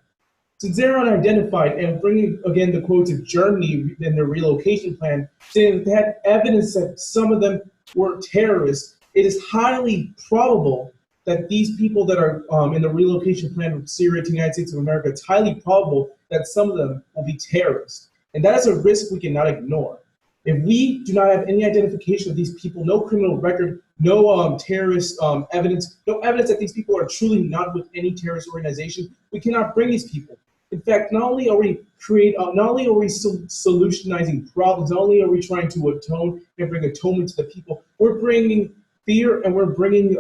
since they're unidentified, and bringing again the quotes of Germany in their relocation plan, saying that they had evidence that some of them were terrorists, it is highly probable that these people that are in the relocation plan from Syria to the United States of America, it's highly probable that some of them will be terrorists. And that is a risk we cannot ignore. If we do not have any identification of these people, no criminal record, no terrorist evidence, no evidence that these people are truly not with any terrorist organization, we cannot bring these people. In fact, not only are we solutionizing problems, not only are we trying to atone and bring atonement to the people, we're bringing fear and we're bringing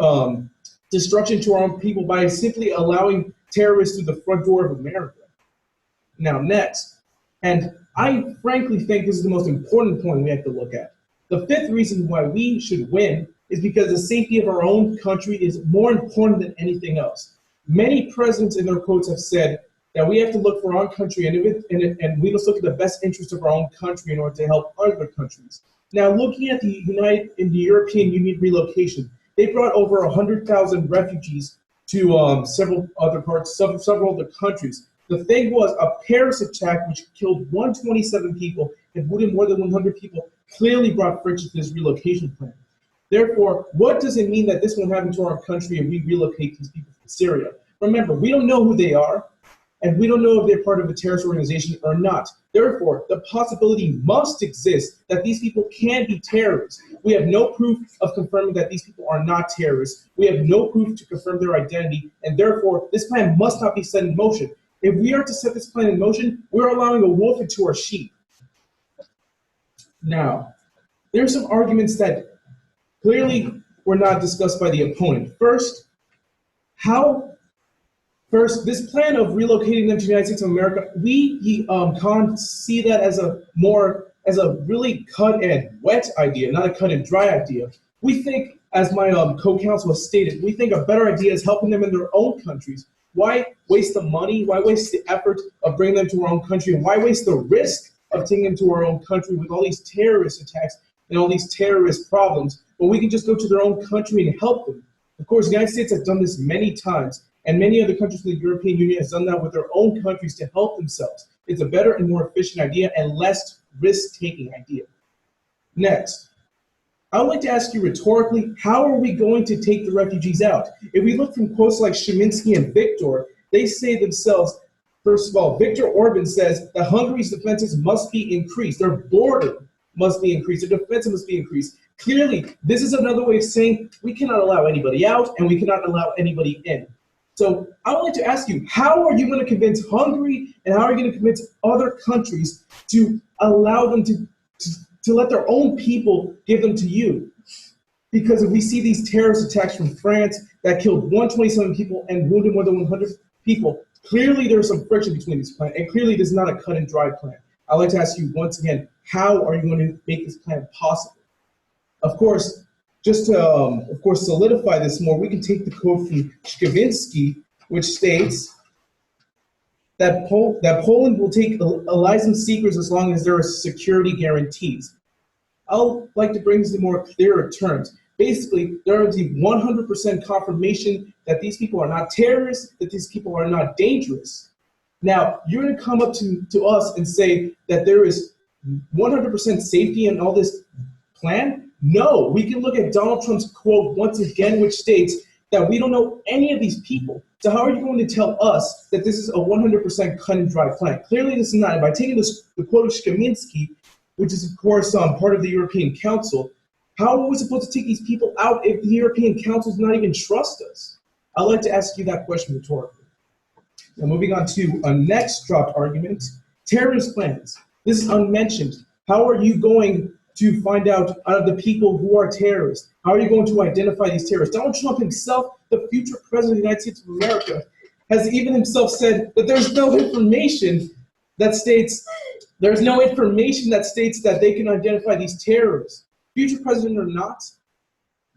destruction to our own people by simply allowing terrorists through the front door of America. Now, next, and I frankly think this is the most important point we have to look at. The fifth reason why we should win is because the safety of our own country is more important than anything else. Many presidents in their quotes have said that we have to look for our own country and we must look at the best interest of our own country in order to help other countries. Now, looking at the European Union relocation, they brought over 100,000 refugees to several other countries. The thing was, a Paris attack which killed 127 people and wounded more than 100 people clearly brought friction to this relocation plan. Therefore, what does it mean that this won't happen to our country and we relocate these people from Syria? Remember, we don't know who they are, and we don't know if they're part of a terrorist organization or not. Therefore, the possibility must exist that these people can be terrorists. We have no proof of confirming that these people are not terrorists. We have no proof to confirm their identity, and therefore, this plan must not be set in motion. If we are to set this plan in motion, we're allowing a wolf into our sheep. Now, there are some arguments that clearly were not discussed by the opponent. First, this plan of relocating them to the United States of America, we can't see that as a really cut and wet idea, not a cut and dry idea. We think, as my co-counsel has stated, we think a better idea is helping them in their own countries. Why waste the money? Why waste the effort of bringing them to our own country? And why waste the risk of taking them to our own country with all these terrorist attacks and all these terrorist problems, when we can just go to their own country and help them? Of course, the United States has done this many times, and many other countries in the European Union has done that with their own countries to help themselves. It's a better and more efficient idea and less risk-taking idea. Next, I would like to ask you rhetorically, how are we going to take the refugees out? If we look from quotes like Shiminsky and Victor, they say themselves, first of all, Viktor Orban says that Hungary's defenses must be increased. Their border must be increased. Their defenses must be increased. Clearly, this is another way of saying we cannot allow anybody out and we cannot allow anybody in. So I would like to ask you, how are you going to convince Hungary and how are you going to convince other countries to allow them to let their own people give them to you? Because if we see these terrorist attacks from France that killed 127 people and wounded more than 100 people, clearly there's some friction between these plans, and clearly this is not a cut and dry plan. I'd like to ask you once again, how are you going to make this plan possible? Of course, just to solidify this more, we can take the quote from Skavinsky, which states that Poland will take asylum seekers as long as there are security guarantees. I'd like to bring this to more clearer terms. Basically, there is a 100% confirmation that these people are not terrorists, that these people are not dangerous. Now, you're going to come up to us and say that there is 100% safety in all this plan? No. We can look at Donald Trump's quote once again, which states that we don't know any of these people. So how are you going to tell us that this is a 100% cut and dry plan? Clearly this is not. And by taking the quote of Shkaminsky, which is of course part of the European Council, how are we supposed to take these people out if the European Council does not even trust us? I'd like to ask you that question rhetorically. Now moving on to a next dropped argument, terrorist plans. This is unmentioned. How are you going to find out of the people who are terrorists? How are you going to identify these terrorists? Donald Trump himself, the future president of the United States of America, has even himself said that there's no information that states that they can identify these terrorists. Future president or not,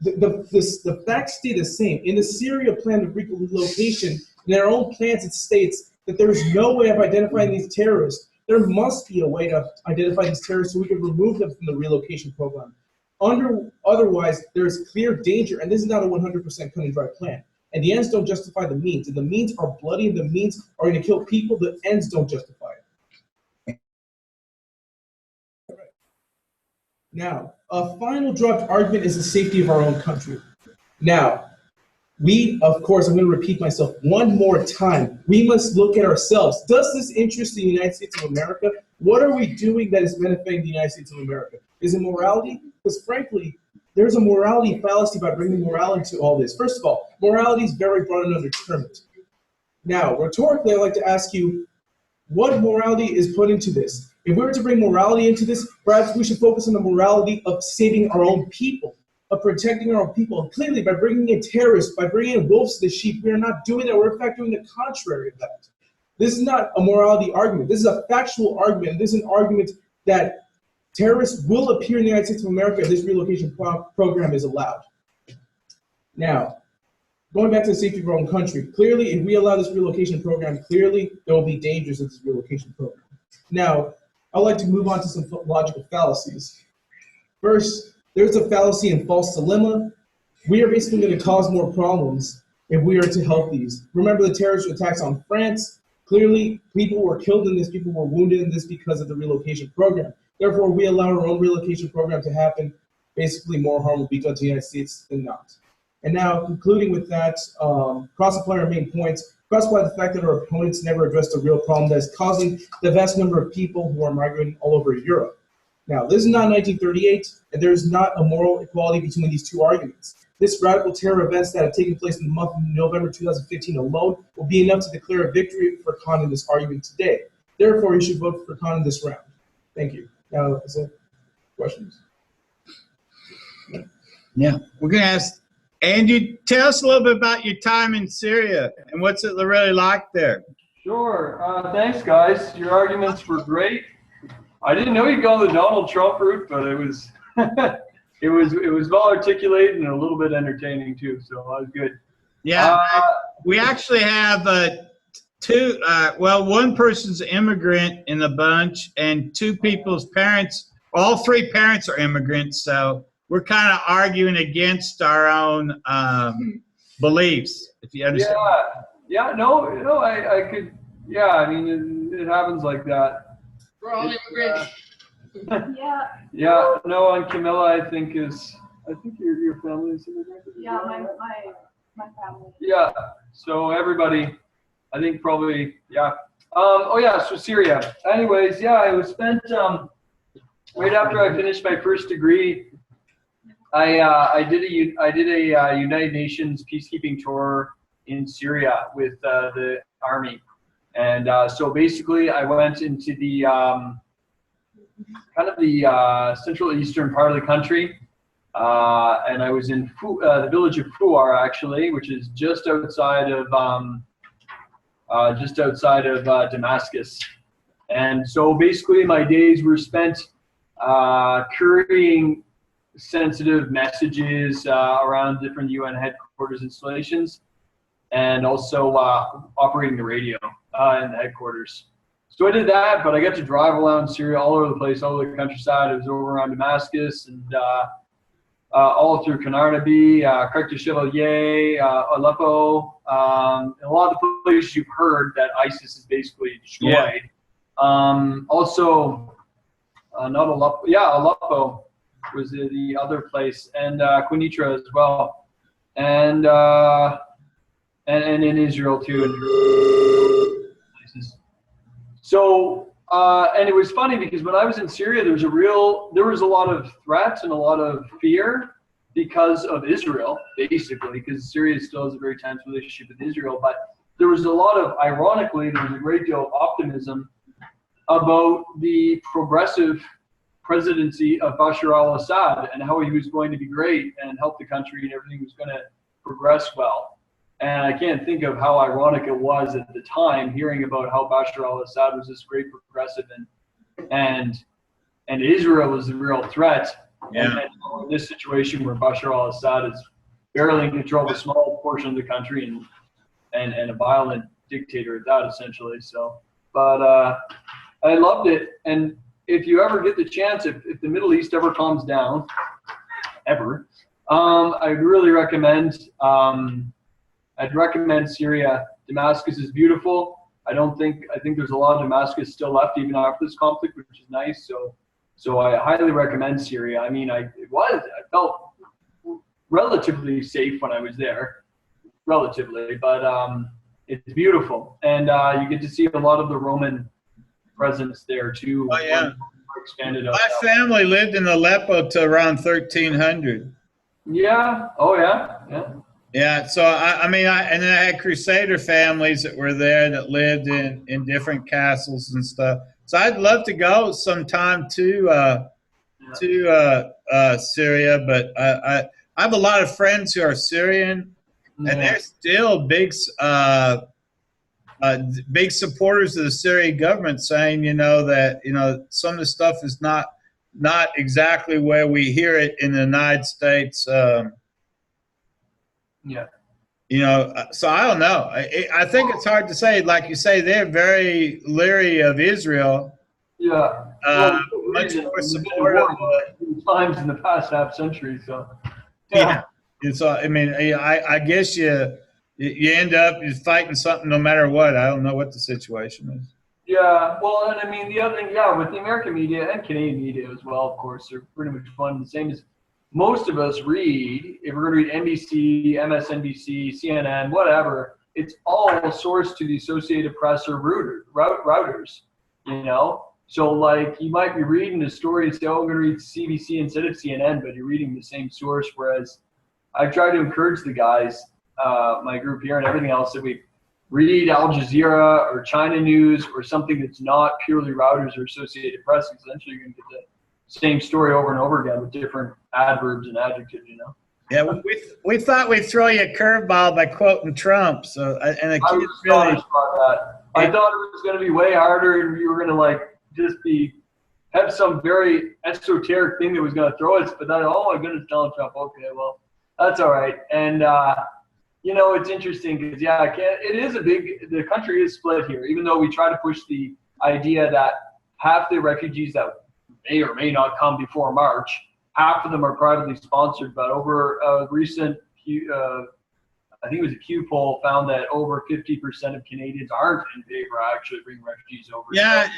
the facts stay the same. In the Syria plan of relocation, in their own plans, it states that there's no way of identifying these terrorists. There must be a way to identify these terrorists so we can remove them from the relocation program. Otherwise, there is clear danger, and this is not a 100% cut and dry plan. And the ends don't justify the means. And the means are bloody, and the means are going to kill people. The ends don't justify it. Now, a final dropped argument is the safety of our own country. Now, we, of course, I'm going to repeat myself one more time. We must look at ourselves. Does this interest the United States of America? What are we doing that is benefiting the United States of America? Is it morality? Because frankly, there's a morality fallacy by bringing morality to all this. First of all, morality is very broad and undetermined. Now, rhetorically, I'd like to ask you, what morality is put into this? If we were to bring morality into this, perhaps we should focus on the morality of saving our own people, of protecting our own people. And clearly, by bringing in terrorists, by bringing in wolves to the sheep, we are not doing that. We're in fact doing the contrary of that. This is not a morality argument. This is a factual argument. This is an argument that terrorists will appear in the United States of America if this relocation program is allowed. Now, going back to the safety of our own country, clearly, if we allow this relocation program, clearly there will be dangers of this relocation program. Now, I'd like to move on to some logical fallacies. First, there's a fallacy in false dilemma. We are basically going to cause more problems if we are to help these. Remember the terrorist attacks on France? Clearly, people were killed in this, people were wounded in this because of the relocation program. Therefore, we allow our own relocation program to happen. Basically, more harm will be done to the United States than not. And now, concluding with that, cross-apply our main points. Cross-apply the fact that our opponents never addressed the real problem that is causing the vast number of people who are migrating all over Europe. Now, this is not 1938, and there is not a moral equality between these two arguments. This radical terror events that have taken place in the month of November 2015 alone will be enough to declare a victory for Khan in this argument today. Therefore, you should vote for Khan in this round. Thank you. Now, is there questions? Yeah, we're going to ask Andy, tell us a little bit about your time in Syria and what's it really like there. Sure. Thanks, guys. Your arguments were great. I didn't know you'd go the Donald Trump route, but it was it was well articulated and a little bit entertaining too. So that was good. Yeah, we actually have two. Well, one person's an immigrant in the bunch, and two people's parents. All three parents are immigrants, so we're kind of arguing against our own beliefs, if you understand. Yeah, no, I could, yeah, I mean, it happens like that. We're all immigrants. Yeah, no, and Camilla, I think your family is immigrant. Yeah, my family. Yeah, so everybody, I think probably, yeah. So Syria. Anyways, yeah, I was spent, right after I finished my first degree, I did a United Nations peacekeeping tour in Syria with the army, and so basically I went into the kind of the central eastern part of the country, and I was in the village of Fuar actually, which is just outside of Damascus, and so basically my days were spent carrying sensitive messages around different UN headquarters installations, and also operating the radio in the headquarters. So I did that, but I got to drive around Syria all over the place, all over the countryside. I was over around Damascus and all through Kanarnabi, Karta Chevalier, Aleppo, and a lot of the places you've heard that ISIS is basically destroyed. Yeah. Also, not Aleppo. Yeah, Aleppo was the other place, and Quneitra as well, and in Israel too. So, and it was funny because when I was in Syria, there was a lot of threats and a lot of fear because of Israel, basically, because Syria still has a very tense relationship with Israel. But there was ironically, there was a great deal of optimism about the progressive presidency of Bashar al-Assad and how he was going to be great and help the country and everything was going to progress well. And I can't think of how ironic it was at the time hearing about how Bashar al-Assad was this great progressive and Israel was the real threat. Yeah. And in this situation where Bashar al-Assad is barely in control of a small portion of the country and a violent dictator at that, essentially. So, but I loved it. And if you ever get the chance, if the Middle East ever calms down, ever, I'd really recommend. I'd recommend Syria. Damascus is beautiful. I think there's a lot of Damascus still left even after this conflict, which is nice. So I highly recommend Syria. I mean, I felt relatively safe when I was there, relatively, but it's beautiful, and you get to see a lot of the Roman presence there too. Oh yeah. Expanded. My family lived in Aleppo till around 1300. Yeah. Oh yeah. Yeah. Yeah, so and then I had Crusader families that were there that lived in different castles and stuff. So I'd love to go sometime to Syria, but I have a lot of friends who are Syrian, and they're still big supporters of the Syrian government, saying that some of the stuff is not exactly where we hear it in the United States. Yeah. So I don't know. I think it's hard to say. Like you say, they're very leery of Israel. Yeah. Much more supportive times in the past half century. So. Yeah. So I mean, I guess you end up fighting something no matter what. I don't know what the situation is. Yeah. Well, and I mean the other thing, with the American media and Canadian media as well, of course, they're pretty much fun. The same as. Most of us read, if we're going to read NBC, MSNBC, CNN, whatever, it's all sourced to the Associated Press or Reuters, So, like, you might be reading a story and say, oh, I'm going to read CBC instead of CNN, but you're reading the same source, whereas I try to encourage the guys, my group here and everything else, that we read Al Jazeera or China News or something that's not purely Reuters or Associated Press, because eventually you're going to get the same story over and over again with different adverbs and adjectives, Yeah, we thought we'd throw you a curveball by quoting Trump. So, I was astonished by that. I thought it was going to be way harder, and you were going to just have some very esoteric thing that was going to throw us. But then, oh my goodness, Donald Trump. Okay, well, that's all right. And it's interesting because the country is split here. Even though we try to push the idea that half the refugees that may or may not come before March. Half of them are privately sponsored, but over a recent, I think it was a Q poll, found that over 50% of Canadians aren't in favor of actually bringing refugees over. Yeah,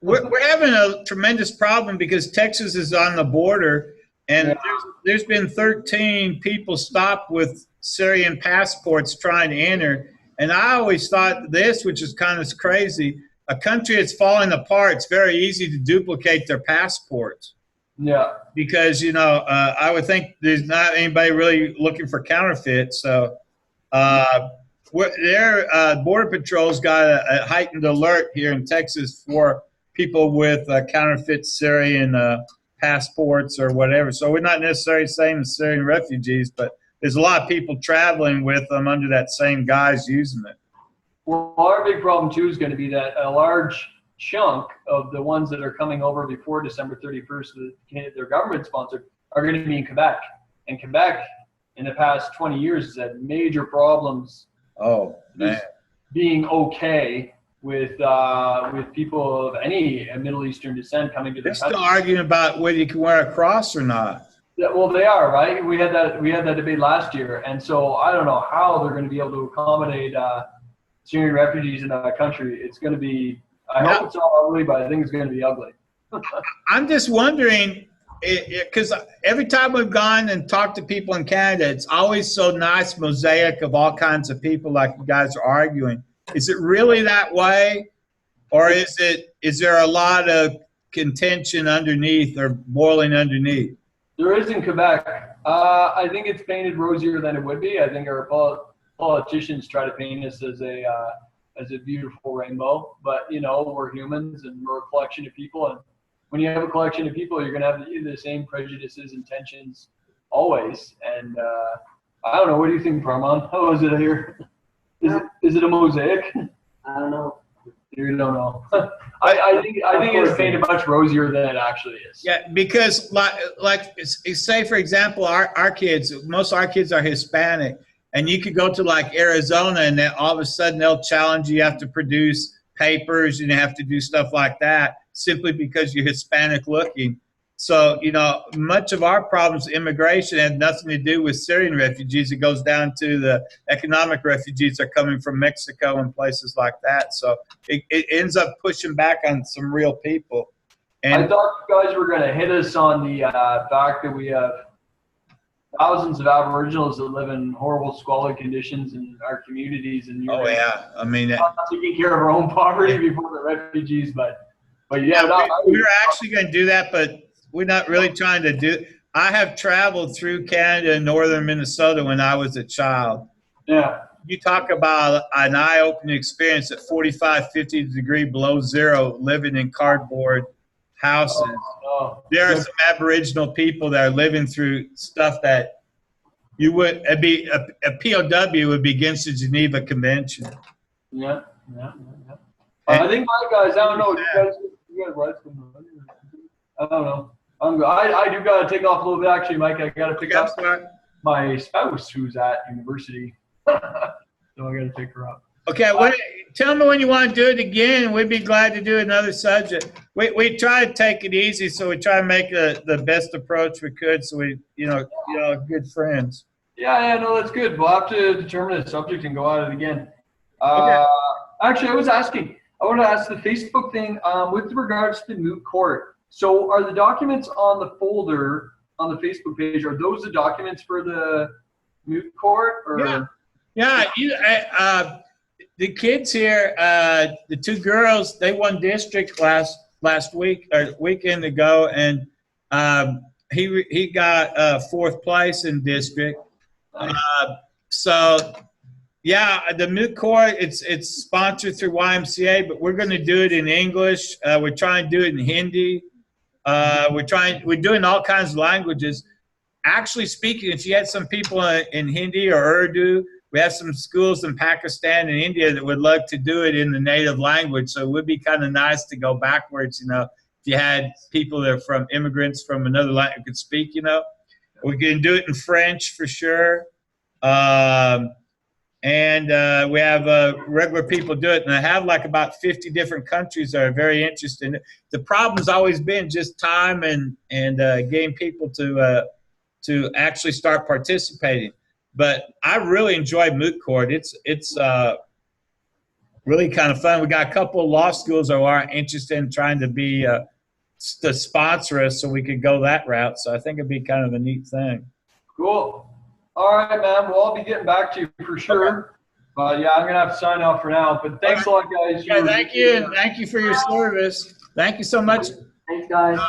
we're having a tremendous problem because Texas is on the border, and there's been 13 people stopped with Syrian passports trying to enter. And I always thought this, which is kind of crazy, a country that's falling apart, it's very easy to duplicate their passports. Yeah. Because, I would think there's not anybody really looking for counterfeits. So their Border Patrol's got a heightened alert here in Texas for people with counterfeit Syrian passports or whatever. So we're not necessarily saying the Syrian refugees, but there's a lot of people traveling with them under that same guise using it. Well, our big problem, too, is going to be that a large chunk of the ones that are coming over before December 31st, they're government-sponsored, are going to be in Quebec. And Quebec, in the past 20 years, has had major problems being okay with people of any Middle Eastern descent coming to the country. They're still arguing about whether you can wear a cross or not. Yeah, well, they are, right? We had that debate last year. And so I don't know how they're going to be able to accommodate Syrian refugees in that country. It's going to be, I hope it's not ugly, but I think it's going to be ugly. I'm just wondering, because every time we've gone and talked to people in Canada, it's always so nice, mosaic of all kinds of people, like you guys are arguing. Is it really that way, or is there a lot of contention underneath or boiling underneath? There is in Quebec. I think it's painted rosier than it would be. I think our politicians try to paint us as a beautiful rainbow, but you know, we're humans and we're a collection of people, and when you have a collection of people, you're gonna have the same prejudices and tensions always. And I don't know. What do you think, Parman? How is it here? Is it a mosaic? I don't know. You don't know. I think it's painted much rosier than it actually is. Yeah, because like say for example, our kids, most of our kids are Hispanic, and you could go to like Arizona, and then all of a sudden they'll challenge you. You have to produce papers, and you have to do stuff like that simply because you're Hispanic looking. So, you know, much of our problems with immigration had nothing to do with Syrian refugees. It goes down to the economic refugees that are coming from Mexico and places like that. So it ends up pushing back on some real people. And I thought you guys were going to hit us on the fact that we have thousands of Aboriginals that live in horrible, squalid conditions in our communities. And oh, yeah. I mean, not taking care of our own poverty before the refugees. But yeah. We were actually going to do that, but we're not really trying to do. I have traveled through Canada and northern Minnesota when I was a child. Yeah. You talk about an eye-opening experience at 45, 50 degree below zero, living in cardboard houses. There are some Aboriginal people that are living through stuff that you would, it'd be a POW would be against the Geneva Convention. Yeah. I think my guys, I don't know. You guys right from I don't know. I do got to take off a little bit, actually, Mike. I got to pick up my spouse who's at university. So I got to take her up. Okay, tell me when you want to do it again. We'd be glad to do another subject. We try to take it easy, so we try to make the best approach we could, so we, good friends. Yeah, no, that's good. We'll have to determine the subject and go at it again. Okay. Actually, I want to ask the Facebook thing with regards to the moot court. So are the documents on the folder on the Facebook page, are those the documents for the moot court? Or? Yeah. The kids here, the two girls, they won district last week or weekend ago, and he got fourth place in district. So yeah, the moot court, it's sponsored through YMCA, but we're going to do it in English. We're trying to do it in Hindi. We're doing all kinds of languages. Actually speaking, if you had some people in Hindi or Urdu, we have some schools in Pakistan and India that would love to do it in the native language. So it would be kind of nice to go backwards, if you had people that are from immigrants from another language who could speak, We can do it in French for sure. And we have regular people do it. And I have like about 50 different countries that are very interested in it. The problem has always been just time and getting people to actually start participating. But I really enjoy moot court. It's really kind of fun. We got a couple of law schools that are interested in trying to be to sponsor us, so we could go that route. So I think it'd be kind of a neat thing. Cool. All right, man. Well, I'll be getting back to you for sure. Okay. But yeah, I'm gonna have to sign off for now. But thanks a lot, guys. Yeah, thank you. Thank you for your service. Thank you so much. Thanks, guys.